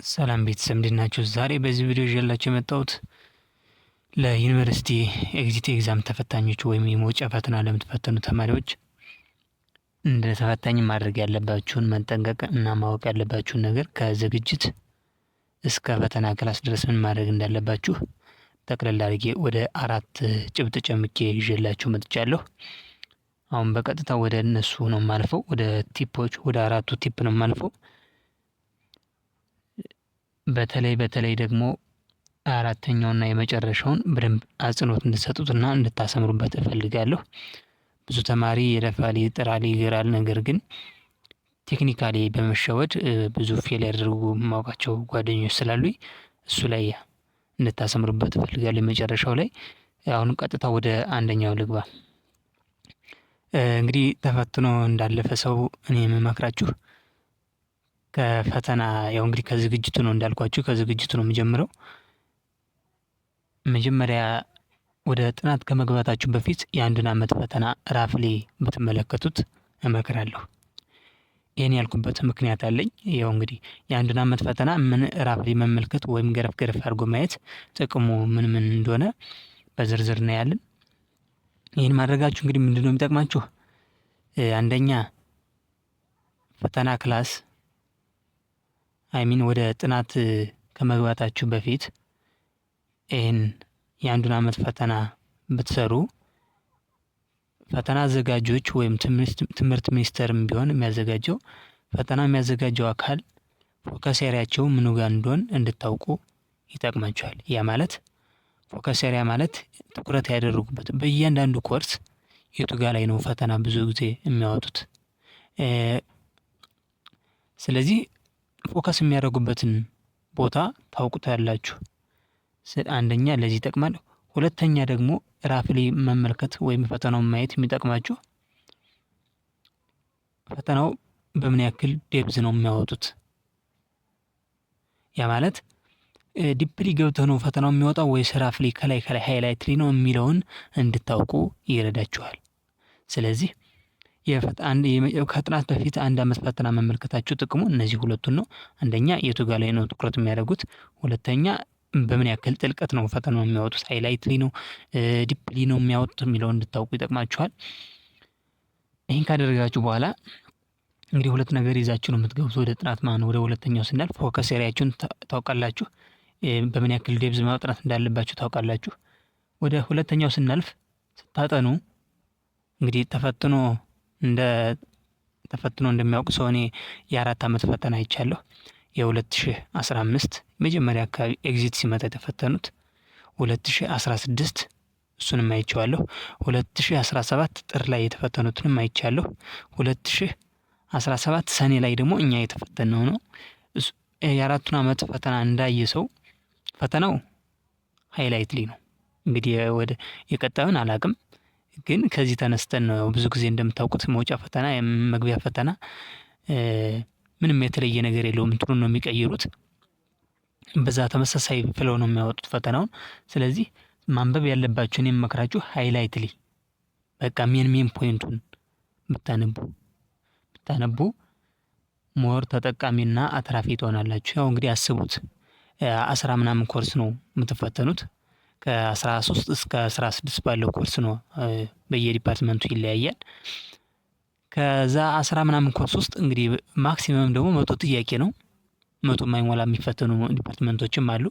ሰላም ቤተሰብ እንዴት ናችሁ? ዛሬ በዚህ ቪዲዮ ይዤላችሁ የመጣሁት ለዩኒቨርሲቲ ኤግዚት ኤግዛም ተፈታኞች ወይም የመውጫ ፈተና ለምትፈተኑ ተማሪዎች እንደ ተፈታኝ ማድረግ ያለባችሁን መጠንቀቅ እና ማወቅ ያለባችሁን ነገር ከዝግጅት እስከ ፈተና ክላስ ድረስ ምን ማድረግ እንዳለባችሁ ጠቅለል አድርጌ ወደ 4 ጭብጥ ጨምቄ ይዤላችሁ መጥቻለሁ። አሁን በቀጥታ ወደ እነሱ ነው የማልፈው። ወደ 4ቱ ቲፕ ነው የማልፈው። በተለይ ደግሞ አራተኛውና የመጨረሻውን በደንብ አጽንኦት እንድትሰጡትና እንድታሰምሩበት እፈልጋለሁ። ብዙ ተማሪ ይለፋል፣ ይጥራል፣ ይግራል። ነገር ግን ቴክኒካሊ በመሸወድ ብዙ ፌል ያደርጉ ማውቃቸው ጓደኞች ስላሉኝ እሱ ላይ እንድታሰምሩበት እፈልጋለሁ። የመጨረሻው ላይ አሁን ቀጥታ ወደ አንደኛው ልግባ። እንግዲህ ተፈትኖ እንዳለፈ ሰው እኔ የምመክራችሁ ከፈተና እንግዲህ ከዝግጅቱ ነው እንዳልኳችሁ፣ ከዝግጅቱ ነው የምጀምረው። መጀመሪያ ወደ ጥናት ከመግባታችሁ በፊት የአንዱን ዓመት ፈተና ራፍሊ ብትመለከቱት እመክራለሁ። ይህን ያልኩበት ምክንያት አለኝ። እንግዲህ የአንዱን ዓመት ፈተና ምን ራፍሊ መመልከት ወይም ገረፍ አድርጎ ማየት ጥቅሙ ምን እንደሆነ በዝርዝር እናያለን። ይህን ማድረጋችሁ እንግዲህ ምንድነው የሚጠቅማችሁ? አንደኛ ፈተና ክላስ ወደ ጥናት ከመግባታችሁ በፊት ይህን የአንዱን ዓመት ፈተና ብትሰሩ ፈተና አዘጋጆች ወይም ትምህርት ሚኒስቴርም ቢሆን የሚያዘጋጀው አካል ፎከስ ኤሪያቸው ምኑ ጋር እንደሆን እንድታውቁ ይጠቅማችኋል። ያ ማለት ፎከስ ኤሪያ ማለት ትኩረት ያደረጉበት በእያንዳንዱ ኮርስ የቱ ጋር ላይ ነው ፈተና ብዙ ጊዜ የሚያወጡት። ስለዚህ ፎከስ የሚያደርጉበትን ቦታ ታውቁታላችሁ። አንደኛ ለዚህ ይጠቅማል። ሁለተኛ ደግሞ ራፍሊ መመልከት ወይም ፈተናውን ማየት የሚጠቅማችሁ ፈተናው በምን ያክል ዴፕዝ ነው የሚያወጡት። ያ ማለት ዲፕሊ ገብተው ነው ፈተናው የሚወጣው ወይስ ራፍሊ ከላይ ሃይላይትሊ ነው የሚለውን እንድታውቁ ይረዳችኋል። ስለዚህ ከጥናት በፊት አንድ ዓመት ፈተና መመልከታችሁ ጥቅሙ እነዚህ ሁለቱን ነው። አንደኛ የቱ ጋር ላይ ነው ትኩረት የሚያደርጉት፣ ሁለተኛ በምን ያክል ጥልቀት ነው ፈተናው የሚያወጡት፣ ሃይላይትሊ ነው ዲፕሊ ነው የሚያወጡት የሚለው እንድታውቁ ይጠቅማችኋል። ይህን ካደረጋችሁ በኋላ እንግዲህ ሁለት ነገር ይዛችሁ ነው የምትገቡት ወደ ጥናት ማለት። ወደ ሁለተኛው ስናልፍ ፎከስ ኤሪያችሁን ታውቃላችሁ፣ በምን ያክል ዴፕዝ ማጥናት እንዳለባችሁ ታውቃላችሁ። ወደ ሁለተኛው ስናልፍ ስታጠኑ እንግዲህ ተፈትኖ እንደሚያውቅ ሰው እኔ የ4 ዓመት ፈተና አይቻለሁ። የ2015 መጀመሪያ አካባቢ ኤግዚት ሲመጣ የተፈተኑት 2016 እሱንም አይቼዋለሁ። 2017 ጥር ላይ የተፈተኑትንም አይቻለሁ። 2017 ሰኔ ላይ ደግሞ እኛ የተፈተነው ነው። የ4ቱን ዓመት ፈተና እንዳየ ሰው ፈተናው ሃይላይትሊ ነው። እንግዲህ ወደ የቀጣዩን አላቅም፣ ግን ከዚህ ተነስተን ነው ብዙ ጊዜ እንደምታውቁት መውጫ ፈተና መግቢያ ፈተና ምንም የተለየ ነገር የለውም። እንትኑን ነው የሚቀይሩት፣ በዛ ተመሳሳይ ፍለው ነው የሚያወጡት ፈተናውን። ስለዚህ ማንበብ ያለባችሁን የምመክራችሁ ሃይላይትሊ በቃ ሜን ፖይንቱን ብታነቡ ሞር ተጠቃሚና አትራፊ ትሆናላችሁ። እንግዲህ አስቡት 10 ምናምን ኮርስ ነው የምትፈተኑት። ከ13 እስከ 16 ባለው ኮርስ ነው፣ በየዲፓርትመንቱ ይለያያል። ከዛ 10 ምናምን ኮርስ ውስጥ እንግዲህ ማክሲመም ደግሞ 100 ጥያቄ ነው። 100 የማይሞላ የሚፈተኑ ዲፓርትመንቶችም አሉ።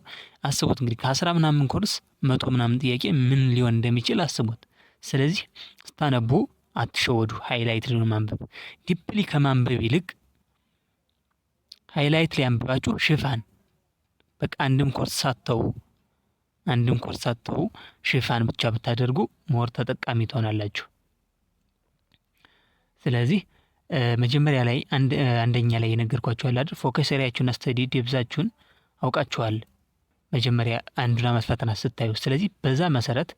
አስቡት እንግዲህ ከ10 ምናምን ኮርስ 100 ምናምን ጥያቄ ምን ሊሆን እንደሚችል አስቡት። ስለዚህ ስታነቡ አትሸወዱ። ሃይላይትሊ ነው ማንበብ። ዲፕሊ ከማንበብ ይልቅ ሃይላይትሊ አንብባችሁ ሽፋን በቃ አንድም ኮርስ ሳትተው ሽፋን ብቻ ብታደርጉ ሞር ተጠቃሚ ትሆናላችሁ። ስለዚህ መጀመሪያ ላይ አንደኛ ላይ የነገርኳችሁ አለ አይደል፣ ፎከስ ኤሪያችሁን ስተዲ ዴፕዛችሁን አውቃችኋል መጀመሪያ አንዱን ዓመት ፈተና ስታዩ። ስለዚህ በዛ መሰረት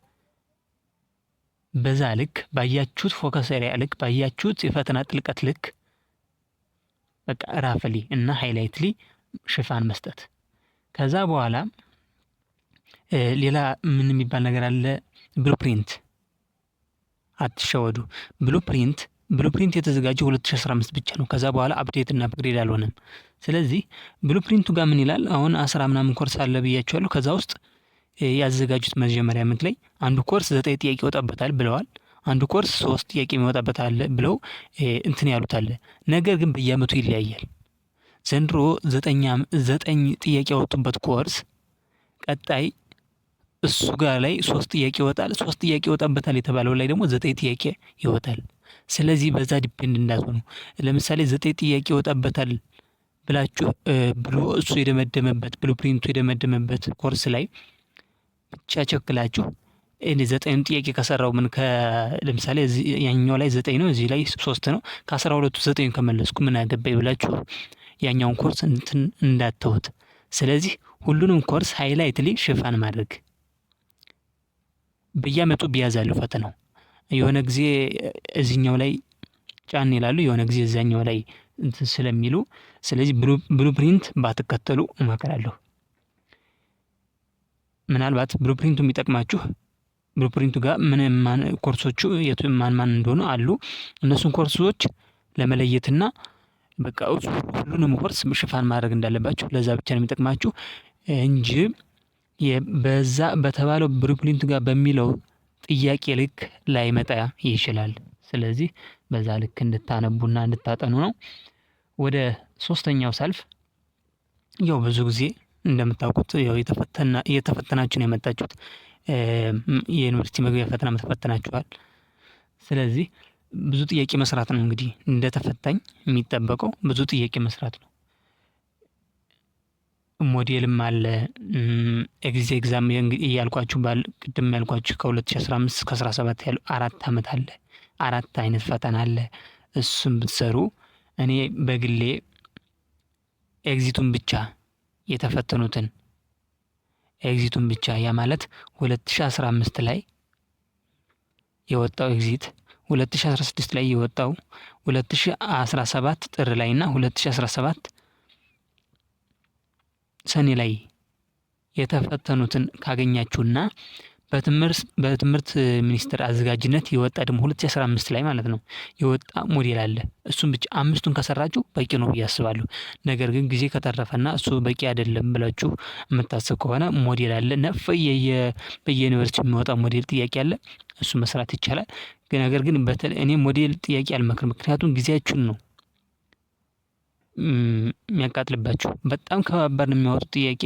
በዛ ልክ ባያችሁት ፎከስ ኤሪያ ልክ ባያችሁት የፈተና ጥልቀት ልክ በቃ ራፍሊ እና ሃይላይትሊ ሽፋን መስጠት። ከዛ በኋላ ሌላ ምን የሚባል ነገር አለ? ብሉፕሪንት አትሸወዱ። ብሉፕሪንት ብሉፕሪንት የተዘጋጀው 2015 ብቻ ነው። ከዛ በኋላ አፕዴት እና አፕግሬድ አልሆነም። ስለዚህ ብሉፕሪንቱ ጋር ምን ይላል? አሁን 10 ምናምን ኮርስ አለ ብያቸዋለሁ። ከዛ ውስጥ ያዘጋጁት መጀመሪያ ዓመት ላይ አንዱ ኮርስ 9 ጥያቄ ይወጣበታል ብለዋል። አንዱ ኮርስ 3 ጥያቄ የሚወጣበት አለ ብለው እንትን ያሉት አለ። ነገር ግን በየአመቱ ይለያያል። ዘንድሮ 9 ጥያቄ ያወጡበት ኮርስ ቀጣይ እሱ ጋር ላይ 3 ጥያቄ ይወጣል። 3 ጥያቄ ይወጣበታል የተባለው ላይ ደግሞ 9 ጥያቄ ይወጣል። ስለዚህ በዛ ዲፔንድ እንዳትሆኑ። ለምሳሌ 9 ጥያቄ ይወጣበታል ብላችሁ ብሎ እሱ የደመደመበት ብሉፕሪንቱ የደመደመበት ኮርስ ላይ ብቻ ቸክላችሁ እኔ 9 ጥያቄ ከሰራው ምን ለምሳሌ ያኛው ላይ 9 ነው፣ እዚህ ላይ 3 ነው፣ ከ12ቱ 9 ከመለስኩ ምን አገባኝ ብላችሁ ያኛውን ኮርስ እንትን እንዳትተውት። ስለዚህ ሁሉንም ኮርስ ሃይላይትሊ ሽፋን ማድረግ በየአመቱ ቢያዛሉ ፈተናው የሆነ ጊዜ እዚህኛው ላይ ጫን ይላሉ፣ የሆነ ጊዜ እዛኛው ላይ እንትን ስለሚሉ ስለዚህ ብሉፕሪንት ባትከተሉ እመክራለሁ። ምናልባት ብሉፕሪንቱ የሚጠቅማችሁ ብሉፕሪንቱ ጋር ምን ኮርሶቹ ማን እንደሆኑ አሉ። እነሱን ኮርሶች ለመለየትና በቃ ሁሉንም ኮርስ ሽፋን ማድረግ እንዳለባችሁ ለዛ ብቻ ነው የሚጠቅማችሁ እንጂ በዛ በተባለው ብሉፕሪንቱ ጋር በሚለው ጥያቄ ልክ ላይመጣ ይችላል። ስለዚህ በዛ ልክ እንድታነቡና እንድታጠኑ ነው። ወደ 3ኛው ሳልፍ ያው ብዙ ጊዜ እንደምታውቁት ያው እየተፈተናችሁ ነው የመጣችሁት። የዩኒቨርሲቲ መግቢያ ፈተና ተፈትናችኋል። ስለዚህ ብዙ ጥያቄ መስራት ነው እንግዲህ እንደተፈታኝ የሚጠበቀው ብዙ ጥያቄ መስራት ነው። ሞዴልም አለ ኤግዛም እያልኳችሁ ቅድም ያልኳችሁ ከ2015 እስከ 17 ያለው 4 አመት አለ። 4 አይነት ፈተና አለ። እሱም ብትሰሩ እኔ በግሌ ኤግዚቱን ብቻ የተፈተኑትን ኤግዚቱን ብቻ ያ ማለት 2015 ላይ የወጣው ኤግዚት 2016 ላይ የወጣው 2017 ጥር ላይ እና 2017 ሰኔ ላይ የተፈተኑትን ካገኛችሁና በትምህርት ሚኒስቴር አዘጋጅነት የወጣ ደግሞ 2015 ላይ ማለት ነው የወጣ ሞዴል አለ። እሱን ብቻ 5ቱን ከሰራችሁ በቂ ነው ብዬ አስባለሁ። ነገር ግን ጊዜ ከተረፈና እሱ በቂ አይደለም ብላችሁ የምታስብ ከሆነ ሞዴል አለ ነፍ በየዩኒቨርሲቲ የሚወጣ ሞዴል ጥያቄ አለ። እሱ መስራት ይቻላል። ነገር ግን በተለይ እኔ ሞዴል ጥያቄ አልመክርም። ምክንያቱም ጊዜያችሁን ነው የሚያቃጥልባችሁ። በጣም ከባድ ነው የሚያወጡት ጥያቄ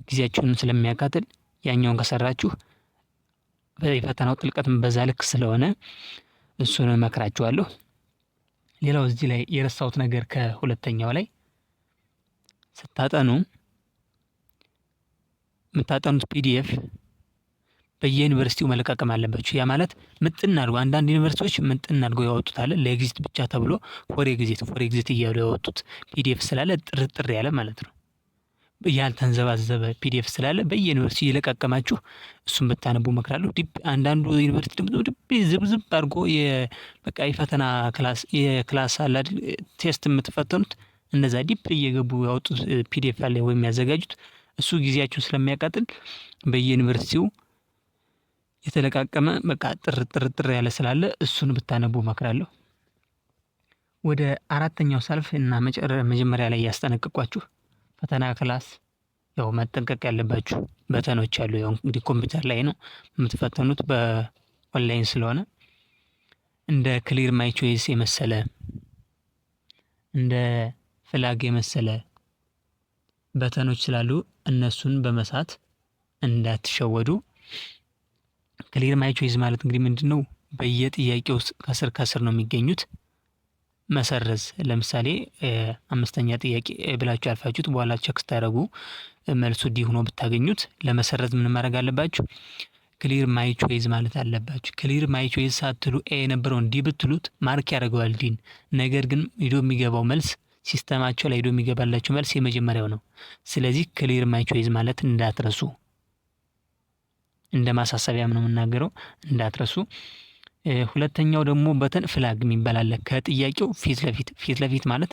ጊዜያችሁን ስለሚያቃጥል ያኛውን ከሰራችሁ የፈተናው ጥልቀትም በዛ ልክ ስለሆነ እሱን እመክራችኋለሁ። ሌላው እዚህ ላይ የረሳሁት ነገር ከሁለተኛው ላይ ስታጠኑ የምታጠኑት ፒዲኤፍ በየዩኒቨርሲቲው መለቃቀም አለባችሁ። ያ ማለት ምጥን አድርጎ አንዳንድ ዩኒቨርሲቲዎች ምጥን አድርጎ ያወጡታል ለኤግዚት ብቻ ተብሎ ፎር ኤግዚት እያሉ ያወጡት ፒዲኤፍ ስላለ ጥርጥር ያለ ማለት ነው ያልተንዘባዘበ ፒዲኤፍ ስላለ በየዩኒቨርሲቲ እየለቃቀማችሁ እሱን ብታነቡ እመክራለሁ። አንዳንዱ ዩኒቨርሲቲ ደግሞ ዝብዝብ አድርጎ በቃ የፈተና የክላስ አለ ቴስት የምትፈተኑት እነዛ ዲፕ እየገቡ ያወጡት ፒዲኤፍ አለ ወይም ያዘጋጁት እሱ ጊዜያችሁን ስለሚያቃጥል በየዩኒቨርሲቲው የተለቃቀመ በቃ ጥርጥር ያለ ስላለ እሱን ብታነቡ እመክራለሁ። ወደ 4ኛው ሳልፍ እና መጀመሪያ ላይ ያስጠነቅቋችሁ ፈተና ክላስ ያው መጠንቀቅ ያለባችሁ በተኖች አሉ። ያው እንግዲህ ኮምፒውተር ላይ ነው የምትፈተኑት በኦንላይን ስለሆነ እንደ ክሊር ማይ ቾይስ የመሰለ እንደ ፍላግ የመሰለ በተኖች ስላሉ እነሱን በመሳት እንዳትሸወዱ። ክሊር ማይ ቾይስ ማለት እንግዲህ ምንድነው? በየጥያቄው ከስር ነው የሚገኙት። መሰረዝ ለምሳሌ 5ኛ ጥያቄ ብላችሁ አልፋችሁት በኋላ ቼክ ስታደርጉ መልሱ ዲ ሆኖ ብታገኙት ለመሰረዝ ምን ማድረግ አለባችሁ? ክሊር ማይ ቾይስ ማለት አለባችሁ። ክሊር ማይ ቾይስ ሳትሉ ኤ የነበረውን ዲ ብትሉት ማርክ ያደርገዋል ዲን። ነገር ግን ሄዶ የሚገባው መልስ ሲስተማቸው ላይ ሄዶ የሚገባላችሁ መልስ የመጀመሪያው ነው። ስለዚህ ክሊር ማይ ቾይስ ማለት እንዳትረሱ፣ እንደ ማሳሰቢያም ነው የምናገረው፣ እንዳትረሱ። ሁለተኛው ደግሞ በተን ፍላግ የሚባል አለ። ከጥያቄው ፊት ለፊት ማለት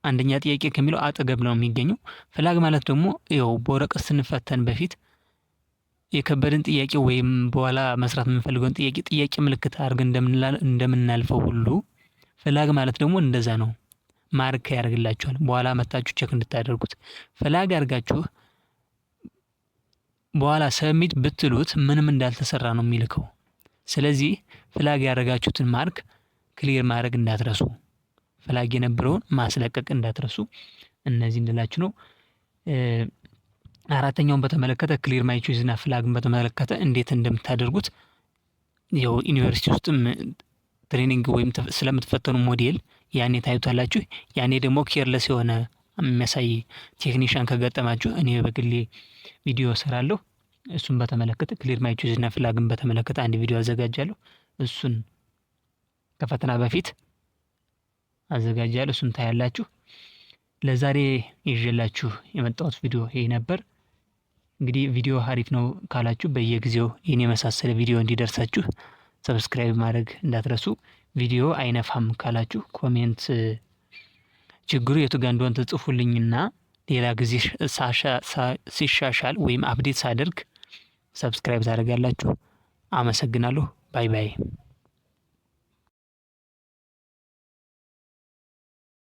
አንደኛ ጥያቄ ከሚለው አጠገብ ነው የሚገኘው። ፍላግ ማለት ደግሞ ያው በወረቀት ስንፈተን በፊት የከበደን ጥያቄ ወይም በኋላ መስራት የምንፈልገውን ጥያቄ ምልክት አድርገን እንደምናልፈው ሁሉ ፍላግ ማለት ደግሞ እንደዛ ነው። ማርክ ያደርግላችኋል በኋላ መታችሁ ቼክ እንድታደርጉት። ፍላግ አድርጋችሁ በኋላ ሰሚት ብትሉት ምንም እንዳልተሰራ ነው የሚልከው። ስለዚህ ፍላግ ያደረጋችሁትን ማርክ ክሊር ማድረግ እንዳትረሱ፣ ፍላግ የነበረውን ማስለቀቅ እንዳትረሱ። እነዚህ እንላችሁ ነው። አራተኛውን በተመለከተ ክሊር ማይ ቾይስ እና ፍላግን በተመለከተ እንዴት እንደምታደርጉት ያው ዩኒቨርሲቲ ውስጥም ትሬኒንግ ወይም ስለምትፈተኑ ሞዴል ያኔ ታዩታላችሁ። ያኔ ደግሞ ኬርለስ የሆነ የሚያሳይ ቴክኒሻን ከገጠማችሁ እኔ በግሌ ቪዲዮ እሰራለሁ። እሱን በተመለከተ ክሊር ማይ ቾይስ እና ፍላግን በተመለከተ አንድ ቪዲዮ አዘጋጃለሁ። እሱን ከፈተና በፊት አዘጋጃለሁ። እሱን ታያላችሁ። ለዛሬ ይዤላችሁ የመጣሁት ቪዲዮ ይሄ ነበር። እንግዲህ ቪዲዮ አሪፍ ነው ካላችሁ በየጊዜው ይህን የመሳሰለ ቪዲዮ እንዲደርሳችሁ ሰብስክራይብ ማድረግ እንዳትረሱ። ቪዲዮ አይነፋም ካላችሁ ኮሜንት ችግሩ የቱ ጋር እንደሆነ ተጽፉልኝና ሌላ ጊዜ ሲሻሻል ወይም አፕዴት ሳደርግ ሰብስክራይብ ታደርጋላችሁ። አመሰግናለሁ። ባይ ባይ።